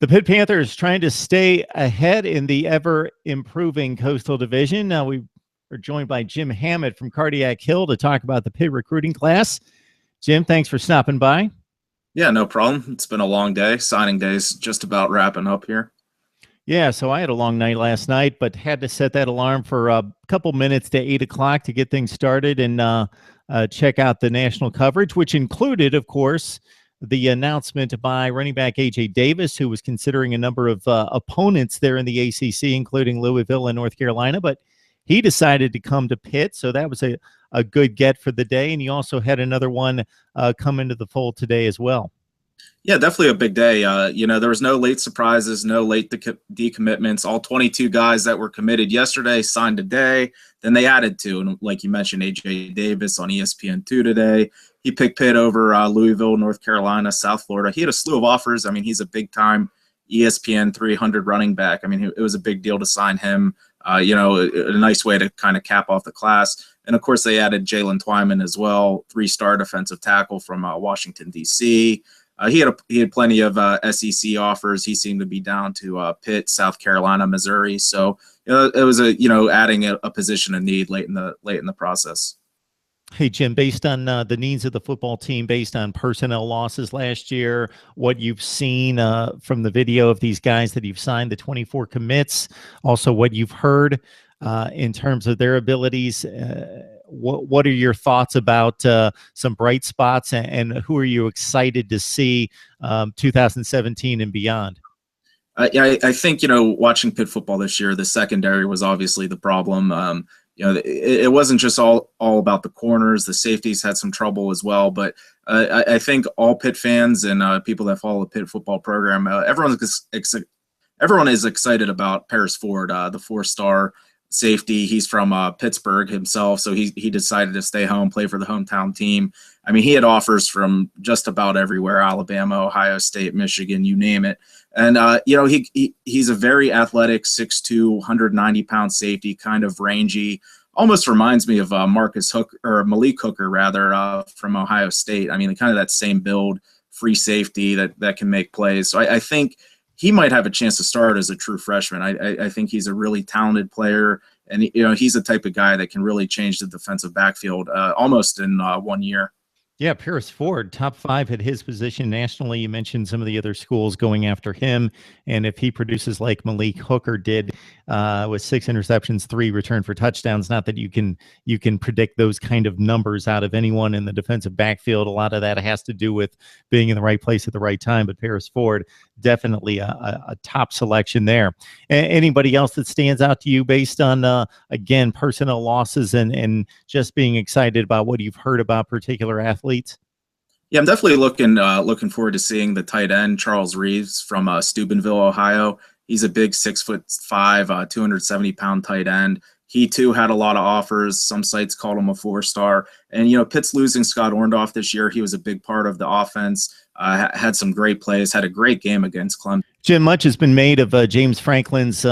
The Pitt Panthers trying to stay ahead in the ever-improving Coastal Division. Now we are joined by Jim Hammett from Cardiac Hill to talk about the Pitt recruiting class. Jim, thanks for stopping by. Yeah, no problem. It's been a long day. Signing day's just about wrapping up here. Yeah, so I had a long night last night, but had to set that alarm for a couple minutes to 8 o'clock to get things started and check out the national coverage, which included, of course, the announcement by running back A.J. Davis, who was considering a number of opponents there in the ACC, including Louisville and North Carolina, but he decided to come to Pitt, so that was a good get for the day, and he also had another one come into the fold today as well. Yeah, definitely a big day. There was no late surprises, no late decommitments. All 22 guys that were committed yesterday signed today. Then they added two, and like you mentioned, A.J. Davis on ESPN2 today. He picked Pitt over Louisville, North Carolina, South Florida. He had a slew of offers. I mean, he's a big-time ESPN 300 running back. I mean, it was a big deal to sign him. A nice way to kind of cap off the class. And, of course, they added Jalen Twyman as well, 3-star defensive tackle from Washington, D.C., he had plenty of SEC offers. He seemed to be down to Pitt, South Carolina, Missouri. So it was adding a position of need late in the process. Hey, Jim, based on the needs of the football team, based on personnel losses last year, what you've seen from the video of these guys that you've signed, the 24 commits, also what you've heard in terms of their abilities, what are your thoughts about some bright spots, and who are you excited to see 2017 and beyond? I think, watching Pitt football this year, the secondary was obviously the problem. It wasn't just all about the corners. The safeties had some trouble as well. But I think all Pitt fans and people that follow the Pitt football program, everyone is excited about Paris Ford, the 4-star safety. He's from Pittsburgh himself, so he decided to stay home, play for the hometown team. I mean, he had offers from just about everywhere: Alabama, Ohio State, Michigan, you name it. And he's a very athletic 6'2", 190-pound safety, kind of rangy. Almost reminds me of Malik Hooker, rather, from Ohio State. I mean, kind of that same build, free safety that can make plays. So I think he might have a chance to start as a true freshman. I think he's a really talented player, and he's the type of guy that can really change the defensive backfield almost in 1 year. Yeah, Paris Ford, top 5 at his position nationally. You mentioned some of the other schools going after him, and if he produces like Malik Hooker did, with 6 interceptions, 3 returned for touchdowns, not that you can predict those kind of numbers out of anyone in the defensive backfield. A lot of that has to do with being in the right place at the right time, but Paris Ford, definitely a top selection there. Anybody else that stands out to you based on, again, personnel losses and just being excited about what you've heard about particular athletes? Yeah, I'm definitely looking forward to seeing the tight end, Charles Reeves from Steubenville, Ohio. He's a big 6'5", 270-pound tight end. He, too, had a lot of offers. Some sites called him a 4-star. And, Pitt's losing Scott Orndorff this year. He was a big part of the offense, had some great plays, had a great game against Clemson. Jim, much has been made of James Franklin's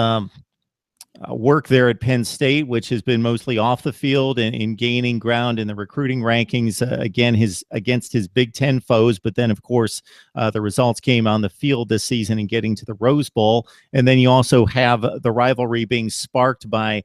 work there at Penn State, which has been mostly off the field and in gaining ground in the recruiting rankings, again, against his Big Ten foes. But then, of course, the results came on the field this season and getting to the Rose Bowl. And then you also have the rivalry being sparked by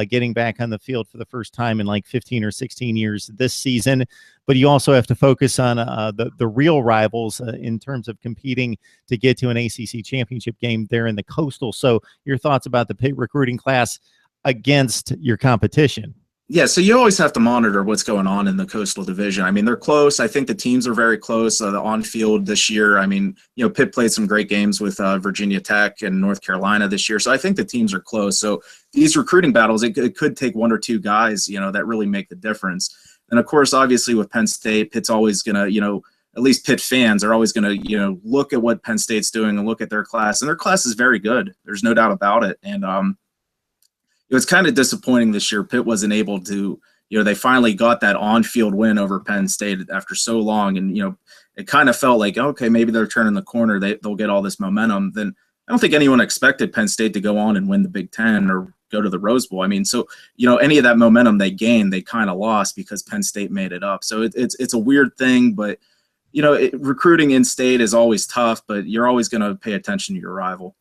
getting back on the field for the first time in like 15 or 16 years this season. But you also have to focus on the real rivals in terms of competing to get to an ACC championship game there in the Coastal. So your thoughts about the Pitt recruiting class against your competition? Yeah, so you always have to monitor what's going on in the Coastal Division. I mean, they're close. I think the teams are very close. The on-field this year, I mean, Pitt played some great games with Virginia Tech and North Carolina this year. So I think the teams are close. So these recruiting battles, it could take 1 or 2 guys, that really make the difference. And, of course, obviously with Penn State, Pitt's always going to, at least Pitt fans are always going to, look at what Penn State's doing and look at their class. And their class is very good. There's no doubt about it. And, it was kind of disappointing this year. Pitt wasn't able to, they finally got that on-field win over Penn State after so long. And, it kind of felt like, okay, maybe they're turning the corner. They'll get all this momentum. Then I don't think anyone expected Penn State to go on and win the Big Ten or go to the Rose Bowl. I mean, so, any of that momentum they gained, they kind of lost because Penn State made it up. So it's a weird thing, but, recruiting in state is always tough, but you're always going to pay attention to your rival.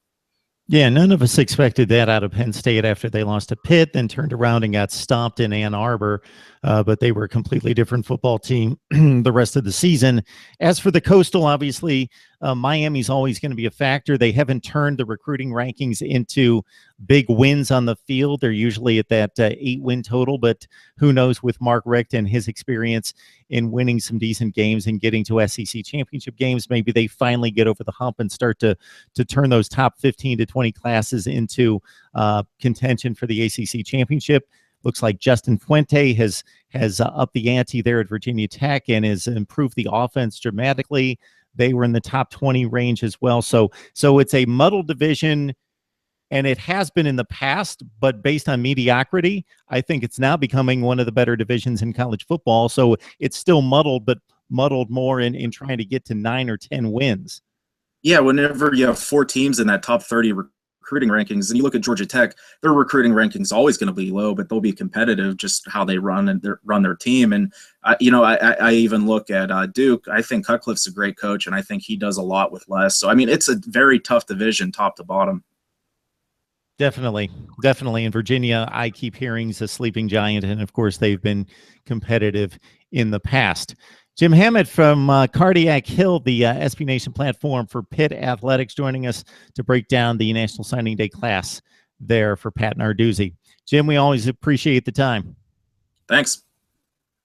Yeah, none of us expected that out of Penn State after they lost to Pitt, then turned around and got stomped in Ann Arbor. But they were a completely different football team the rest of the season. As for the Coastal, obviously, Miami's always going to be a factor. They haven't turned the recruiting rankings into big wins on the field. They're usually at that 8-win total, but who knows with Mark Richt and his experience in winning some decent games and getting to SEC championship games, maybe they finally get over the hump and start to turn those top 15 to 20 classes into contention for the ACC championship. Looks like Justin Fuente has upped the ante there at Virginia Tech and has improved the offense dramatically. They were in the top 20 range as well. So it's a muddled division, and it has been in the past, but based on mediocrity, I think it's now becoming one of the better divisions in college football. So it's still muddled, but muddled more in trying to get to 9 or 10 wins. Yeah, whenever you have 4 teams in that top 30 recruiting rankings, and you look at Georgia Tech, their recruiting rankings always going to be low, but they'll be competitive just how they run their team. And I even look at Duke. I think Cutcliffe's a great coach, and I think he does a lot with less. So I mean, it's a very tough division, top to bottom. Definitely. In Virginia, I keep hearing is a sleeping giant, and of course, they've been competitive in the past. Jim Hammett from Cardiac Hill, the SB Nation platform for Pitt Athletics, joining us to break down the National Signing Day class there for Pat Narduzzi. Jim, we always appreciate the time. Thanks.